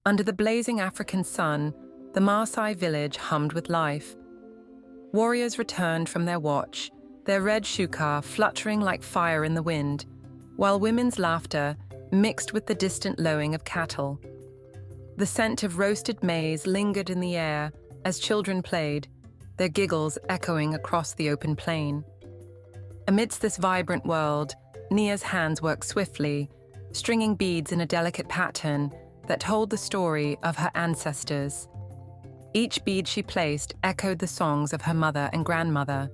Under the blazing African sun, the Maasai village hummed with life. Warriors returned from their watch, their red shuka fluttering like fire in the wind, while women's laughter mixed with the distant lowing of cattle. The scent of roasted maize lingered in the air as children played, their giggles echoing across the open plain. Amidst this vibrant world, Nia's hands worked swiftly, stringing beads in a delicate pattern that told the story of her ancestors. Each bead she placed echoed the songs of her mother and grandmother,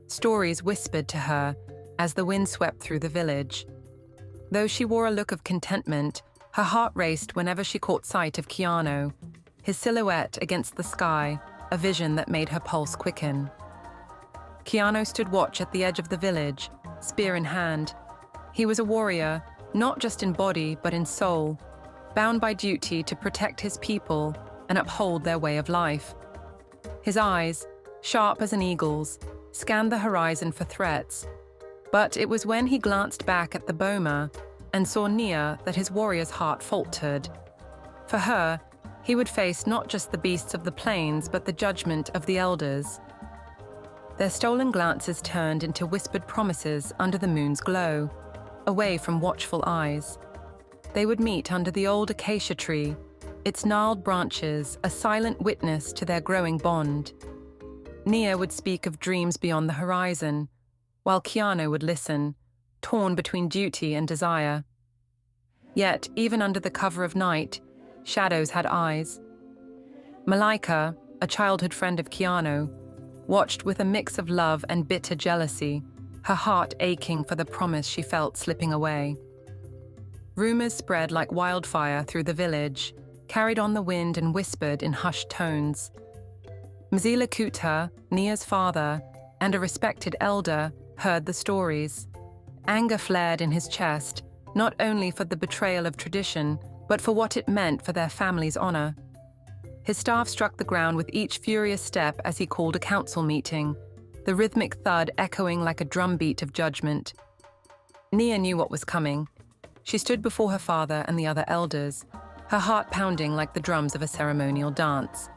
stories whispered to her as the wind swept through the village. Though she wore a look of contentment, her heart raced whenever she caught sight of Kiano, his silhouette against the sky, a vision that made her pulse quicken. Kiano stood watch at the edge of the village, spear in hand. He was a warrior, not just in body but in soul, bound by duty to protect his people and uphold their way of life. His eyes, sharp as an eagle's, scanned the horizon for threats, but it was when he glanced back at the boma and saw Nia that his warrior's heart faltered. For her, he would face not just the beasts of the plains but the judgment of the elders. Their stolen glances turned into whispered promises under the moon's glow, away from watchful eyes. They would meet under the old acacia tree, its gnarled branches a silent witness to their growing bond. Nia would speak of dreams beyond the horizon, while Kiano would listen, torn between duty and desire. Yet, even under the cover of night, shadows had eyes. Malaika, a childhood friend of Kiano, watched with a mix of love and bitter jealousy, her heart aching for the promise she felt slipping away. Rumors spread like wildfire through the village, carried on the wind and whispered in hushed tones. Mzila Kuta, Nia's father, and a respected elder, heard the stories. Anger flared in his chest, not only for the betrayal of tradition, but for what it meant for their family's honor. His staff struck the ground with each furious step as he called a council meeting, the rhythmic thud echoing like a drumbeat of judgment. Nia knew what was coming. She stood before her father and the other elders, her heart pounding like the drums of a ceremonial dance.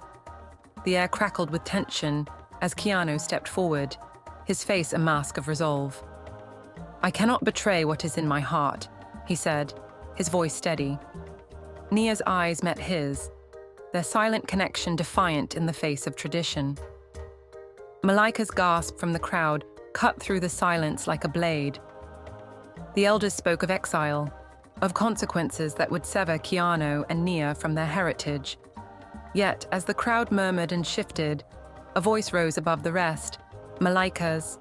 The air crackled with tension as Kiano stepped forward, his face a mask of resolve. "I cannot betray what is in my heart," he said, his voice steady. Nia's eyes met his, their silent connection defiant in the face of tradition. Malaika's gasp from the crowd cut through the silence like a blade. The elders spoke of exile, of consequences that would sever Kiano and Nia from their heritage. Yet, as the crowd murmured and shifted, a voice rose above the rest, Malaika's.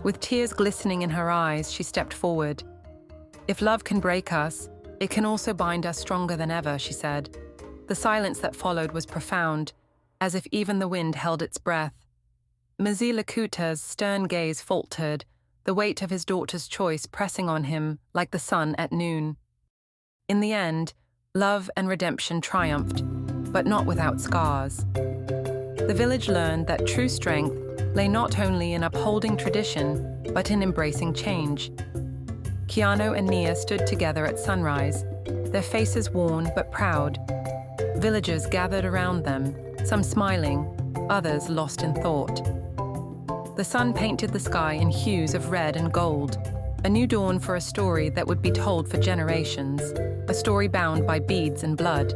With tears glistening in her eyes, she stepped forward. "If love can break us, it can also bind us stronger than ever," she said. The silence that followed was profound, as if even the wind held its breath. Mzila Kuta's stern gaze faltered, the weight of his daughter's choice pressing on him like the sun at noon. In the end, love and redemption triumphed, but not without scars. The village learned that true strength lay not only in upholding tradition, but in embracing change. Kiano and Nia stood together at sunrise, their faces worn but proud. Villagers gathered around them, some smiling, others lost in thought. The sun painted the sky in hues of red and gold, a new dawn for a story that would be told for generations, a story bound by beads and blood.